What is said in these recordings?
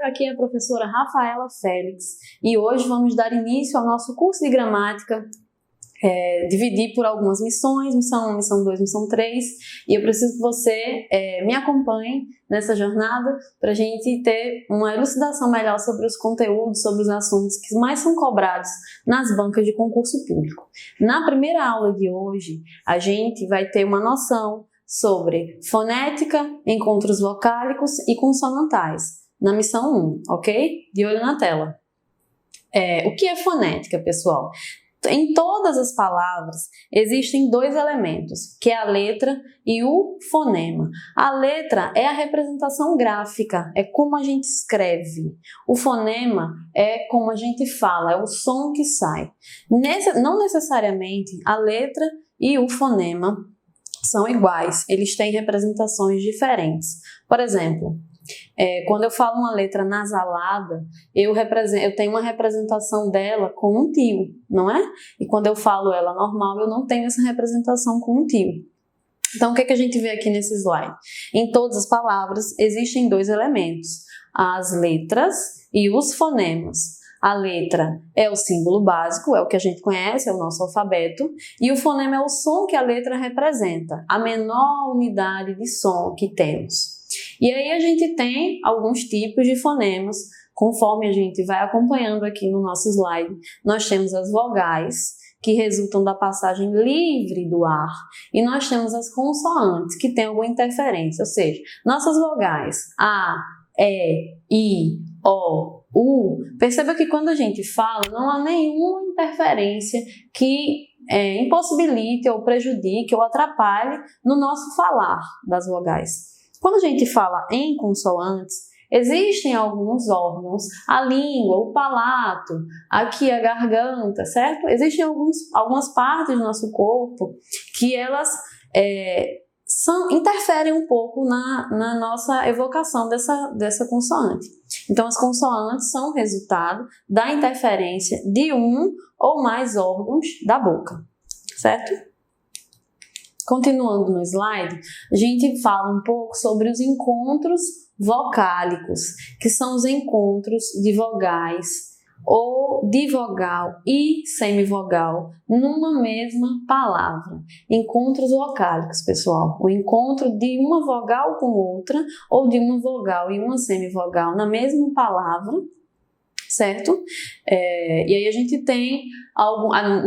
aqui é a professora Rafaela Félix e hoje vamos dar início ao nosso curso de gramática, dividir por algumas missões, missão 1, missão 2, missão 3, e eu preciso que você me acompanhe nessa jornada para a gente ter uma elucidação melhor sobre os conteúdos, sobre os assuntos que mais são cobrados nas bancas de concurso público. Na primeira aula de hoje, a gente vai ter uma noção sobre fonética, encontros vocálicos e consonantais, na missão 1, ok? De olho na tela. O que é fonética, pessoal? Em todas as palavras existem dois elementos, que é a letra e o fonema. A letra é a representação gráfica, é como a gente escreve. O fonema é como a gente fala, é o som que sai. Não necessariamente a letra e o fonema são iguais, eles têm representações diferentes. Por exemplo, quando eu falo uma letra nasalada, eu tenho uma representação dela com um tio, não é? E quando eu falo ela normal, eu não tenho essa representação com um tio. Então, o que a gente vê aqui nesse slide? Em todas as palavras existem dois elementos, as letras e os fonemas. A letra é o símbolo básico, é o que a gente conhece, é o nosso alfabeto, e o fonema é o som que a letra representa, a menor unidade de som que temos. E aí a gente tem alguns tipos de fonemas, conforme a gente vai acompanhando aqui no nosso slide. Nós temos as vogais, que resultam da passagem livre do ar, e nós temos as consoantes, que têm alguma interferência, ou seja, nossas vogais A, E, I, O, U, perceba que quando a gente fala, não há nenhuma interferência que impossibilite ou prejudique ou atrapalhe no nosso falar das vogais. Quando a gente fala em consoantes, existem alguns órgãos, a língua, o palato, aqui a garganta, certo? Existem algumas partes do nosso corpo que elas interferem um pouco na nossa evocação dessa consoante. Então, as consoantes são resultado da interferência de um ou mais órgãos da boca, certo? Continuando no slide, a gente fala um pouco sobre os encontros vocálicos, que são os encontros de vogais ou de vogal e semivogal numa mesma palavra. Encontros vocálicos, pessoal. O encontro de uma vogal com outra ou de uma vogal e uma semivogal na mesma palavra, certo? E aí a gente tem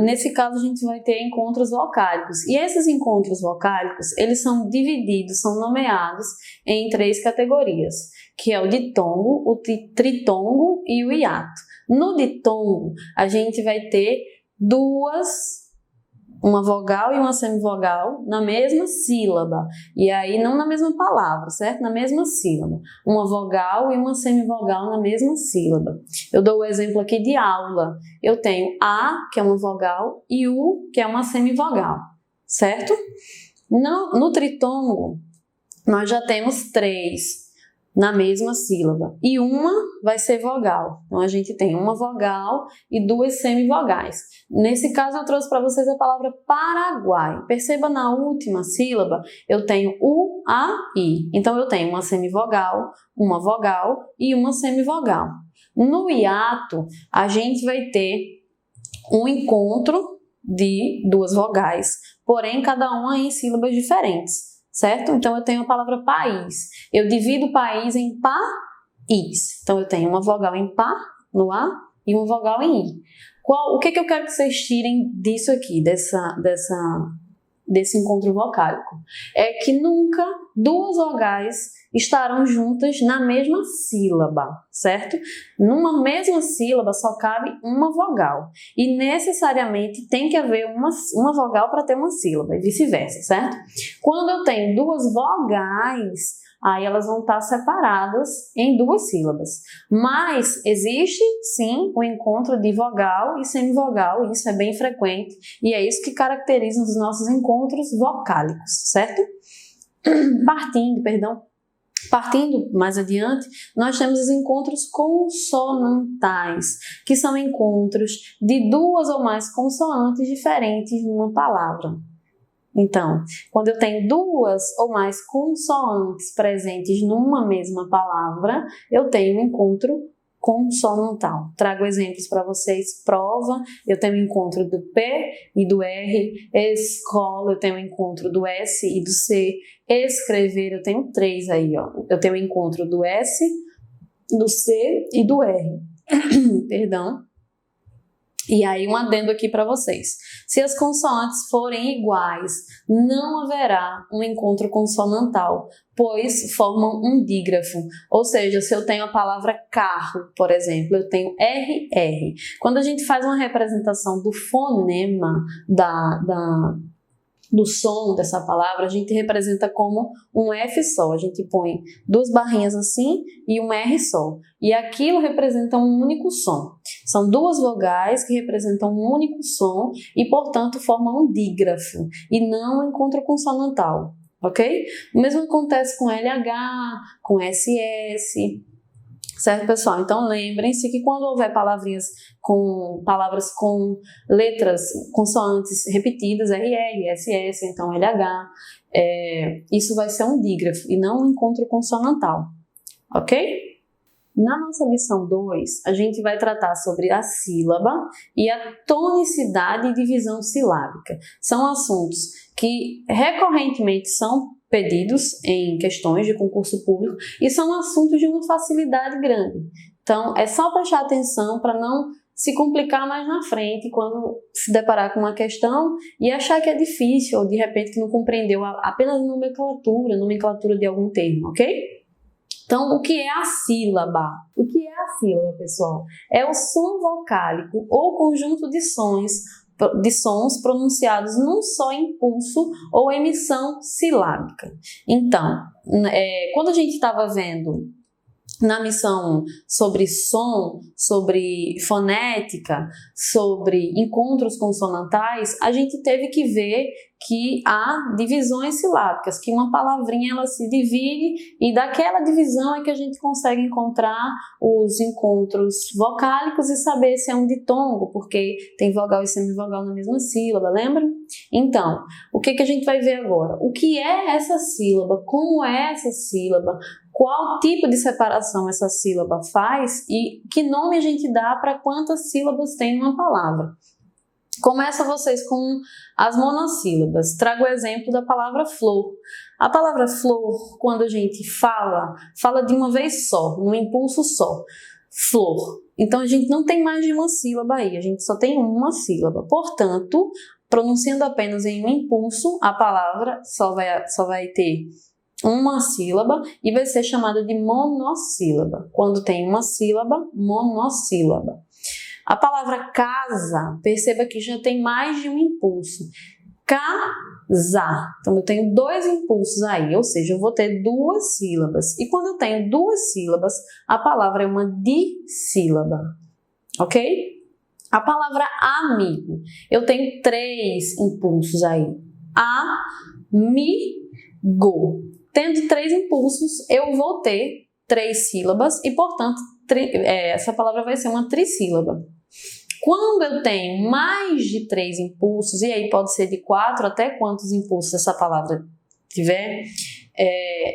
nesse caso a gente vai ter encontros vocálicos. E esses encontros vocálicos, eles são divididos, são nomeados em 3 categorias, que é o ditongo, o tritongo e o hiato. No ditongo, a gente vai ter uma vogal e uma semivogal na mesma sílaba. E aí não na mesma palavra, certo? Na mesma sílaba. Uma vogal e uma semivogal na mesma sílaba. Eu dou o exemplo aqui de aula. Eu tenho A, que é uma vogal, e U, que é uma semivogal, certo? No tritongo, nós já temos 3 na mesma sílaba, e uma vai ser vogal. Então, a gente tem uma vogal e 2 semivogais. Nesse caso, eu trouxe para vocês a palavra Paraguai. Perceba, na última sílaba, eu tenho U, A, I. Então, eu tenho uma semivogal, uma vogal e uma semivogal. No hiato, a gente vai ter um encontro de 2 vogais, porém, cada uma em sílabas diferentes. Certo? Então, eu tenho a palavra país. Eu divido país em país. Então, eu tenho uma vogal em pá, no A, e uma vogal em I. O que eu quero que vocês tirem disso aqui, desse encontro vocálico? É que nunca 2 vogais estarão juntas na mesma sílaba, certo? Numa mesma sílaba só cabe uma vogal. E necessariamente tem que haver uma vogal para ter uma sílaba, e vice-versa, certo? Quando eu tenho 2 vogais, aí elas vão estar separadas em 2 sílabas. Mas existe, sim, o encontro de vogal e semivogal, e isso é bem frequente, e é isso que caracteriza os nossos encontros vocálicos, certo? Partindo mais adiante, nós temos os encontros consonantais, que são encontros de 2 ou mais consoantes diferentes numa palavra. Então, quando eu tenho duas ou mais consoantes presentes numa mesma palavra, eu tenho um encontro consonantal. Trago exemplos para vocês. Prova, eu tenho o encontro do P e do R. Escola, eu tenho o encontro do S e do C. Escrever, eu tenho 3 aí, ó. Eu tenho o encontro do S, do C e do R. Perdão. E aí um adendo aqui para vocês. Se as consoantes forem iguais, não haverá um encontro consonantal, pois formam um dígrafo. Ou seja, se eu tenho a palavra carro, por exemplo, eu tenho RR. Quando a gente faz uma representação do fonema do som dessa palavra, a gente representa como um F só. A gente põe 2 barrinhas assim e um R só. E aquilo representa um único som. São 2 vogais que representam um único som e, portanto, formam um dígrafo e não um encontro consonantal, ok? O mesmo acontece com LH, com SS. Certo, pessoal? Então, lembrem-se que quando houver palavras com letras, consoantes repetidas, RR, SS, então LH, isso vai ser um dígrafo e não um encontro consonantal, ok? Na nossa lição 2, a gente vai tratar sobre a sílaba e a tonicidade e divisão silábica. São assuntos que recorrentemente são pedidos em questões de concurso público e são assuntos de uma facilidade grande. Então, é só prestar atenção para não se complicar mais na frente quando se deparar com uma questão e achar que é difícil ou de repente que não compreendeu apenas a nomenclatura de algum termo, ok? Então, o que é a sílaba? O que é a sílaba, pessoal? É o som vocálico ou conjunto de sons pronunciados num só impulso ou emissão silábica. Então, quando a gente estava vendo na missão sobre som, sobre fonética, sobre encontros consonantais, a gente teve que ver que há divisões silábicas, que uma palavrinha ela se divide e daquela divisão é que a gente consegue encontrar os encontros vocálicos e saber se é um ditongo, porque tem vogal e semivogal na mesma sílaba, lembra? Então, o que a gente vai ver agora? O que é essa sílaba? Como é essa sílaba? Qual tipo de separação essa sílaba faz e que nome a gente dá para quantas sílabas tem uma palavra. Começa vocês com as monossílabas. Trago o exemplo da palavra flor. A palavra flor, quando a gente fala de uma vez só, num impulso só. Flor. Então a gente não tem mais de uma sílaba aí, a gente só tem uma sílaba. Portanto, pronunciando apenas em um impulso, a palavra só vai ter uma sílaba e vai ser chamada de monossílaba. Quando tem uma sílaba, monossílaba. A palavra casa, perceba que já tem mais de um impulso. Casar. Então, eu tenho 2 impulsos aí, ou seja, eu vou ter 2 sílabas. E quando eu tenho 2 sílabas, a palavra é uma dissílaba. Ok? A palavra amigo, eu tenho 3 impulsos aí. Amigo. Tendo 3 impulsos, eu vou ter 3 sílabas e, portanto, essa palavra vai ser uma trissílaba. Quando eu tenho mais de 3 impulsos, e aí pode ser de 4 até quantos impulsos essa palavra tiver,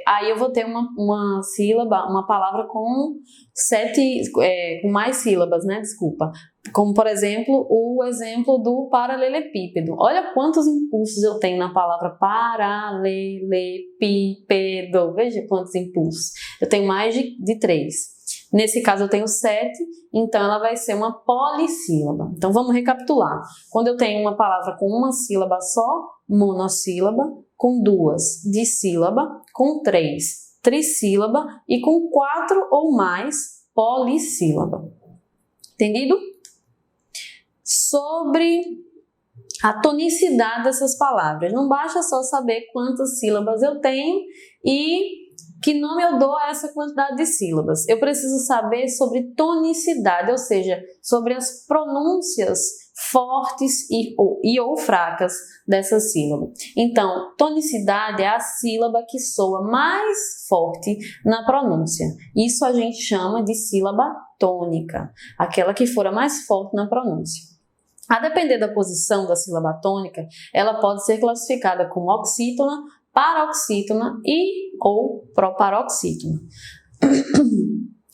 aí eu vou ter uma sílaba, uma palavra com mais sílabas, né? Desculpa. Como, por exemplo, o exemplo do paralelepípedo. Olha quantos impulsos eu tenho na palavra paralelepípedo. Veja quantos impulsos. Eu tenho mais de 3. Nesse caso eu tenho 7, então ela vai ser uma polissílaba. Então vamos recapitular. Quando eu tenho uma palavra com uma sílaba só, monossílaba, com 2, dissílaba, com 3, trissílaba e com 4 ou mais, polissílaba. Entendido? Sobre a tonicidade dessas palavras. Não basta só saber quantas sílabas eu tenho e que nome eu dou a essa quantidade de sílabas. Eu preciso saber sobre tonicidade, ou seja, sobre as pronúncias fortes ou fracas dessa sílaba. Então, tonicidade é a sílaba que soa mais forte na pronúncia. Isso a gente chama de sílaba tônica, aquela que for a mais forte na pronúncia. A depender da posição da sílaba tônica, ela pode ser classificada como oxítona, paroxítona e ou proparoxítona.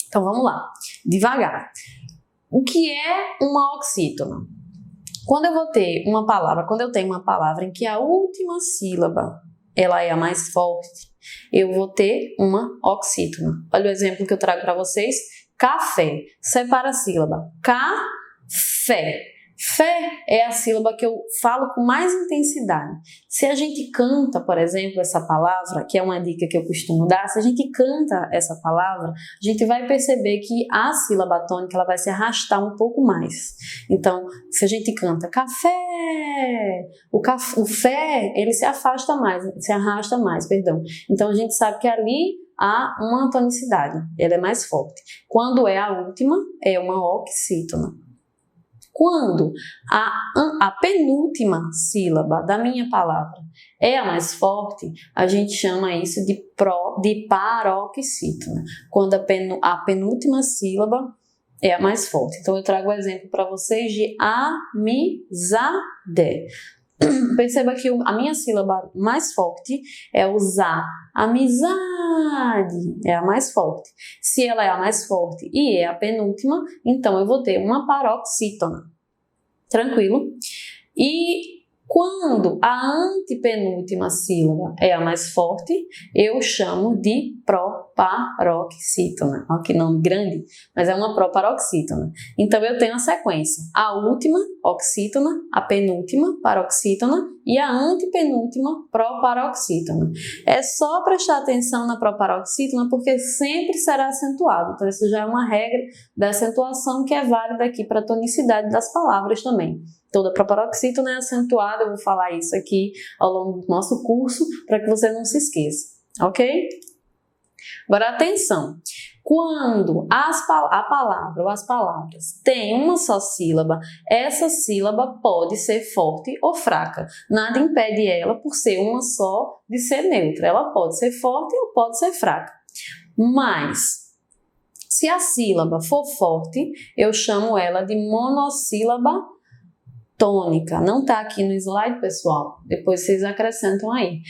Então vamos lá, devagar. O que é uma oxítona? Quando eu tenho uma palavra em que a última sílaba ela é a mais forte, eu vou ter uma oxítona. Olha o exemplo que eu trago para vocês. Café. Separa a sílaba. Café. Fé é a sílaba que eu falo com mais intensidade. Se a gente canta, por exemplo, essa palavra, que é uma dica que eu costumo dar, se a gente canta essa palavra, a gente vai perceber que a sílaba tônica ela vai se arrastar um pouco mais. Então, se a gente canta café, o fé, ele se arrasta mais, perdão. Então, a gente sabe que ali há uma tonicidade, ela é mais forte. Quando é a última, é uma oxítona. Quando a penúltima sílaba da minha palavra é a mais forte, a gente chama isso de paroxítona. Quando a penúltima sílaba é a mais forte. Então, eu trago o exemplo para vocês de amizade. Perceba que a minha sílaba mais forte é o za. Amizade é a mais forte. Se ela é a mais forte e é a penúltima, então eu vou ter uma paroxítona. Tranquilo? E quando a antepenúltima sílaba é a mais forte, eu chamo de proparoxítona. Olha que nome grande, mas é uma proparoxítona. Então, eu tenho a sequência. A última, oxítona, a penúltima, paroxítona e a antepenúltima, proparoxítona. É só prestar atenção na proparoxítona porque sempre será acentuado. Então, isso já é uma regra da acentuação que é válida aqui para a tonicidade das palavras também. Toda proparoxítona é acentuada, eu vou falar isso aqui ao longo do nosso curso para que você não se esqueça, ok? Agora, atenção! Quando a palavra ou as palavras têm uma só sílaba, essa sílaba pode ser forte ou fraca. Nada impede ela, por ser uma só, de ser neutra. Ela pode ser forte ou pode ser fraca. Mas, se a sílaba for forte, eu chamo ela de monossílaba tônica. Não está aqui no slide, pessoal. Depois vocês acrescentam aí.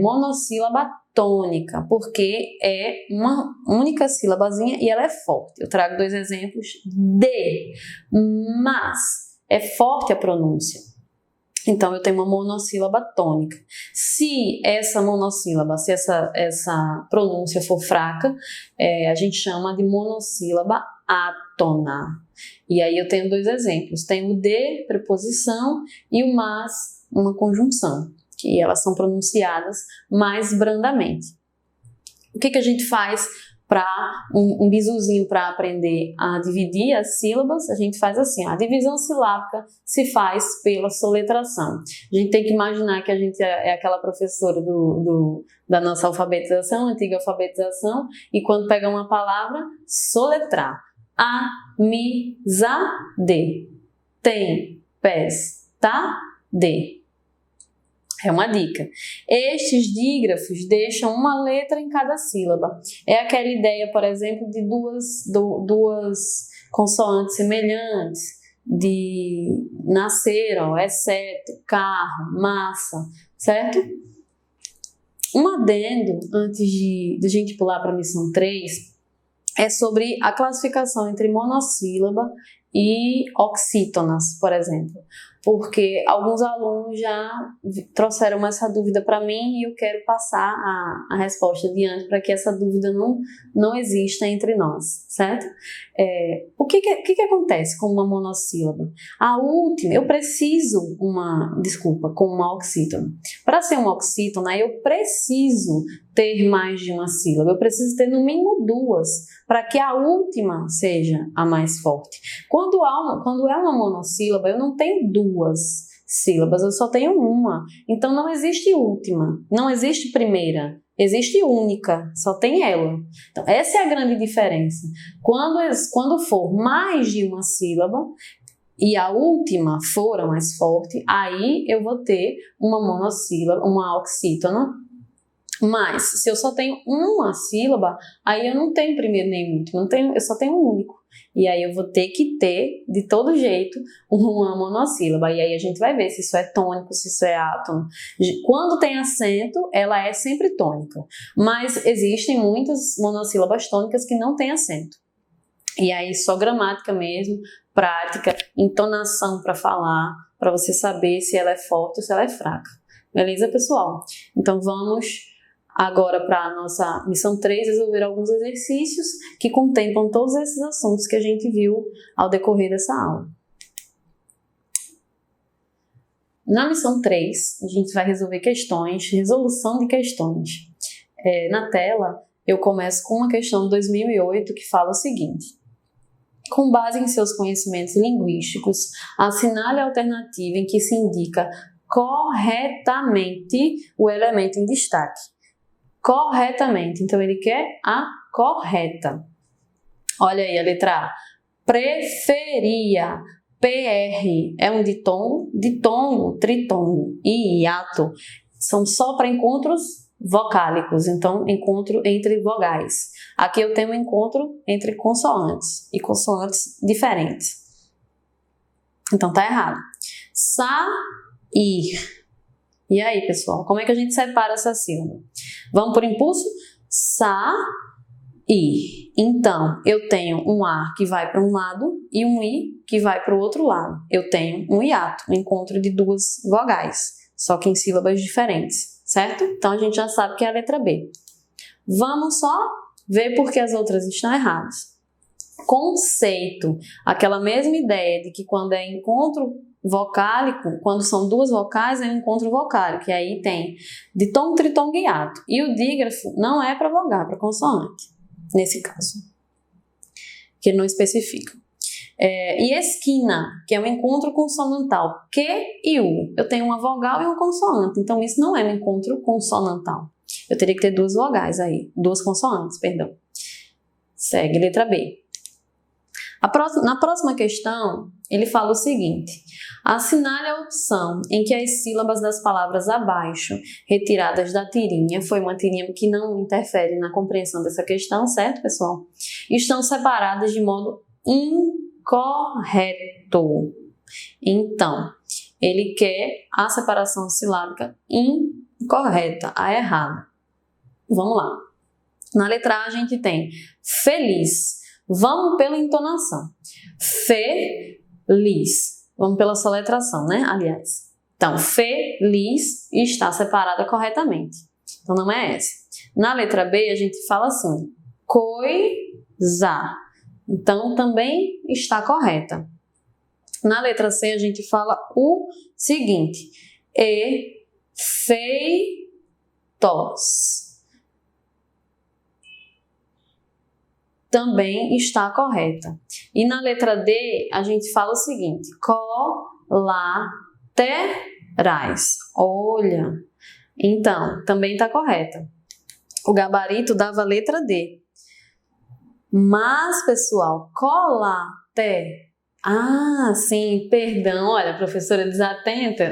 Monossílaba tônica, porque é uma única sílabazinha e ela é forte. Eu trago 2 exemplos de, mas é forte a pronúncia. Então, eu tenho uma monossílaba tônica. Se essa monossílaba, se essa pronúncia for fraca, a gente chama de monossílaba átona. E aí eu tenho 2 exemplos. Tem o de, preposição, e o mas, uma conjunção, que elas são pronunciadas mais brandamente. O que a gente faz para um bisuzinho para aprender a dividir as sílabas? A gente faz assim, a divisão silábica se faz pela soletração. A gente tem que imaginar que a gente é aquela professora da nossa alfabetização, antiga alfabetização, e quando pega uma palavra, soletrar. Amizade. Tempestade. É uma dica. Estes dígrafos deixam uma letra em cada sílaba. É aquela ideia, por exemplo, de duas consoantes semelhantes, de nasceram, exceto, carro, massa, certo? Um adendo, antes de a gente pular para a missão 3, é sobre a classificação entre monossílaba e oxítonas, por exemplo. Porque alguns alunos já trouxeram essa dúvida para mim e eu quero passar a resposta adiante para que essa dúvida não exista entre nós, certo? O que acontece com uma monossílaba? A última, eu preciso com uma oxítona. Para ser uma oxítona, eu preciso ter mais de uma sílaba, eu preciso ter no mínimo 2, para que a última seja a mais forte. Quando é uma monossílaba, eu não tenho 2 sílabas, eu só tenho uma. Então não existe última, não existe primeira, existe única, só tem ela. Então essa é a grande diferença. Quando for mais de uma sílaba e a última for a mais forte, aí eu vou ter uma monossílaba, uma oxítona. Mas, se eu só tenho uma sílaba, aí eu não tenho primeiro nem último, eu só tenho um único. E aí eu vou ter que ter, de todo jeito, uma monossílaba. E aí a gente vai ver se isso é tônico, se isso é átono. Quando tem acento, ela é sempre tônica. Mas existem muitas monossílabas tônicas que não têm acento. E aí só gramática mesmo, prática, entonação para falar, para você saber se ela é forte ou se ela é fraca. Beleza, pessoal? Então vamos agora para a nossa missão 3, resolver alguns exercícios que contemplam todos esses assuntos que a gente viu ao decorrer dessa aula. Na missão 3, a gente vai resolver questões, resolução de questões. Na tela, eu começo com uma questão de 2008 que fala o seguinte: com base em seus conhecimentos linguísticos, assinale a alternativa em que se indica corretamente o elemento em destaque. Corretamente, então ele quer a correta. Olha aí a letra A. Preferia. PR é um ditongo, tritongo e hiato são só para encontros vocálicos, então encontro entre vogais. Aqui eu tenho um encontro entre consoantes e consoantes diferentes. Então tá errado. Sair. E aí, pessoal, como é que a gente separa essa sílaba? Vamos por impulso? Sair. Então, eu tenho um A que vai para um lado e um I que vai para o outro lado. Eu tenho um hiato, um encontro de duas vogais, só que em sílabas diferentes, certo? Então, a gente já sabe que é a letra B. Vamos só ver por que as outras estão erradas. Conceito, aquela mesma ideia de que quando é encontro vocálico, quando são duas vocais, é um encontro vocálico, que aí tem ditongo, tritongo e hiato. E o dígrafo não é para vogal, é para consoante, nesse caso, que ele não especifica. E esquina, que é um encontro consonantal, Q e U. Eu tenho uma vogal e uma consoante, então isso não é um encontro consonantal. Eu teria que ter duas vogais aí, duas consoantes, perdão. Segue, letra B. Na próxima questão, ele fala o seguinte: assinale a opção em que as sílabas das palavras abaixo, retiradas da tirinha, foi uma tirinha que não interfere na compreensão dessa questão, certo, pessoal? Estão separadas de modo incorreto. Então, ele quer a separação silábica incorreta, a errada. Vamos lá. Na letra A a gente tem feliz. Vamos pela entonação. Feliz. Vamos pela soletração, né? Aliás. Então, feliz está separada corretamente. Então, não é essa. Na letra B, a gente fala assim, coisa. Então, também está correta. Na letra C, a gente fala o seguinte, efeitos. Também está correta. E na letra D, a gente fala o seguinte, colaterais. Olha, então, também está correta. O gabarito dava a letra D. Mas, pessoal, ah, sim, perdão, olha, professora desatenta.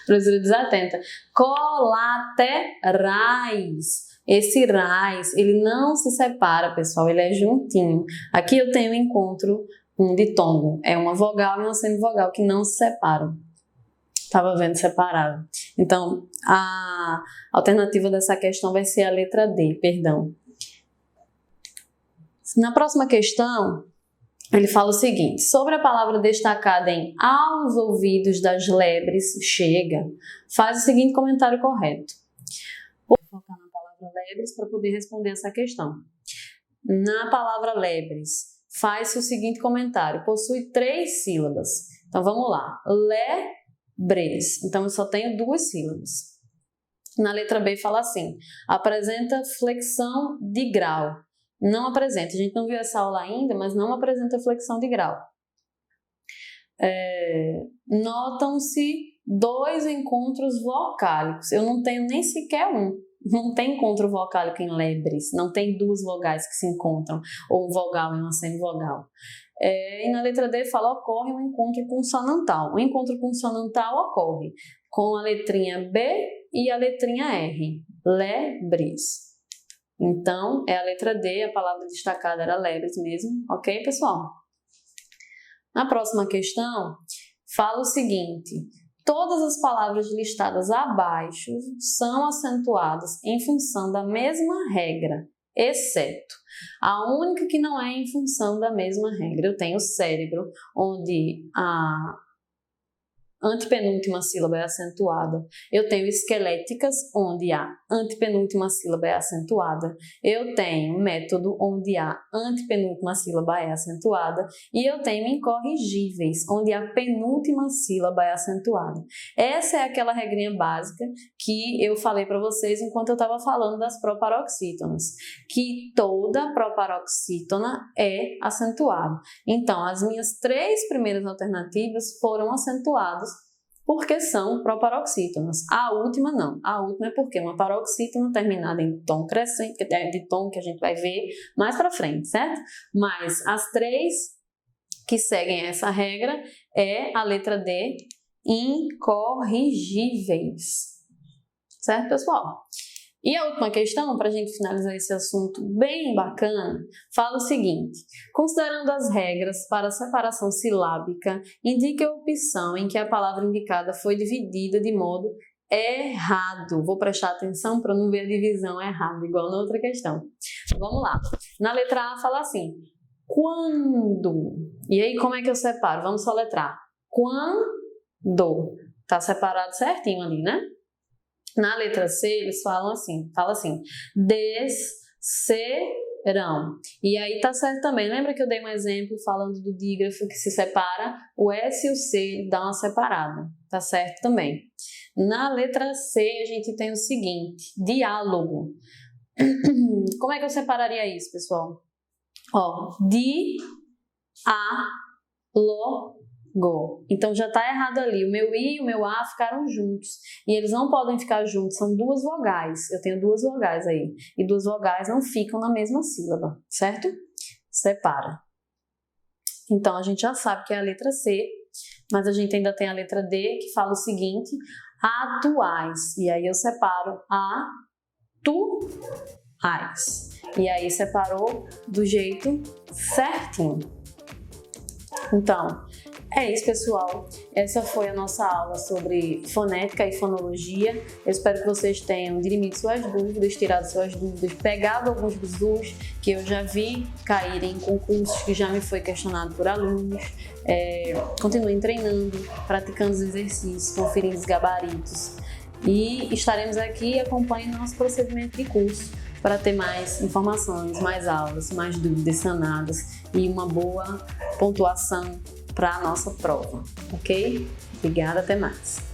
Professora desatenta. Colaterais. Esse rais, ele não se separa, pessoal, ele é juntinho. Aqui eu tenho um encontro ditongo. É uma vogal e uma semivogal que não se separam. Estava vendo separado. Então, a alternativa dessa questão vai ser a letra D, perdão. Na próxima questão, ele fala o seguinte, sobre a palavra destacada em aos ouvidos das lebres, chega, faz o seguinte comentário correto. Vou focar na palavra lebres para poder responder essa questão. Na palavra lebres, faz o seguinte comentário, possui 3 sílabas. Então, vamos lá. Lebres. Então, eu só tenho 2 sílabas. Na letra B, fala assim, apresenta flexão de grau. Não apresenta. A gente não viu essa aula ainda, mas não apresenta flexão de grau. Notam-se 2 encontros vocálicos. Eu não tenho nem sequer um. Não tem encontro vocálico em lebres. Não tem 2 vogais que se encontram. Ou um vogal e uma semivogal. E na letra D fala ocorre um encontro consonantal. O encontro consonantal ocorre com a letrinha B e a letrinha R. Lebres. Então, é a letra D, a palavra destacada era lebres mesmo, ok, pessoal? Na próxima questão, fala o seguinte: todas as palavras listadas abaixo são acentuadas em função da mesma regra, exceto a única que não é em função da mesma regra. Eu tenho o cérebro, onde a antepenúltima sílaba é acentuada. Eu tenho esqueléticas, onde a antepenúltima sílaba é acentuada. Eu tenho método, onde a antepenúltima sílaba é acentuada. E eu tenho incorrigíveis, onde a penúltima sílaba é acentuada. Essa é aquela regrinha básica que eu falei para vocês enquanto eu estava falando das proparoxítonas, que toda proparoxítona é acentuada. Então, as minhas 3 primeiras alternativas foram acentuadas porque são proparoxítonas. A última não. A última é porque uma paroxítona terminada em tom crescente, que é de tom que a gente vai ver mais para frente, certo? Mas as 3 que seguem essa regra é a letra D, incorrigíveis. Certo, pessoal? E a última questão, para a gente finalizar esse assunto bem bacana, fala o seguinte: considerando as regras para a separação silábica, indique a opção em que a palavra indicada foi dividida de modo errado. Vou prestar atenção para não ver a divisão errada, igual na outra questão. Vamos lá. Na letra A fala assim: quando. E aí, como é que eu separo? Vamos soletrar. Quando. Tá separado certinho ali, né? Na letra C, eles falam assim, descerão. E aí tá certo também. Lembra que eu dei um exemplo falando do dígrafo que se separa? O S e o C dá uma separada. Tá certo também. Na letra C, a gente tem o seguinte, diálogo. Como é que eu separaria isso, pessoal? Ó, di-a-lo. Então já está errado ali, o meu I e o meu A ficaram juntos, e eles não podem ficar juntos, são 2 vogais, eu tenho 2 vogais aí, e 2 vogais não ficam na mesma sílaba, certo? Separa. Então a gente já sabe que é a letra C, mas a gente ainda tem a letra D, que fala o seguinte, atuais, e aí eu separo atuais, e aí separou do jeito certinho. Então, é isso, pessoal. Essa foi a nossa aula sobre fonética e fonologia. Eu espero que vocês tenham dirimido suas dúvidas, tirado suas dúvidas, pegado alguns bizus que eu já vi caírem em concursos, que já me foi questionado por alunos. Continuem treinando, praticando os exercícios, conferindo os gabaritos. E estaremos aqui acompanhando nosso procedimento de curso para ter mais informações, mais aulas, mais dúvidas sanadas e uma boa pontuação para a nossa prova, ok? Obrigada, até mais!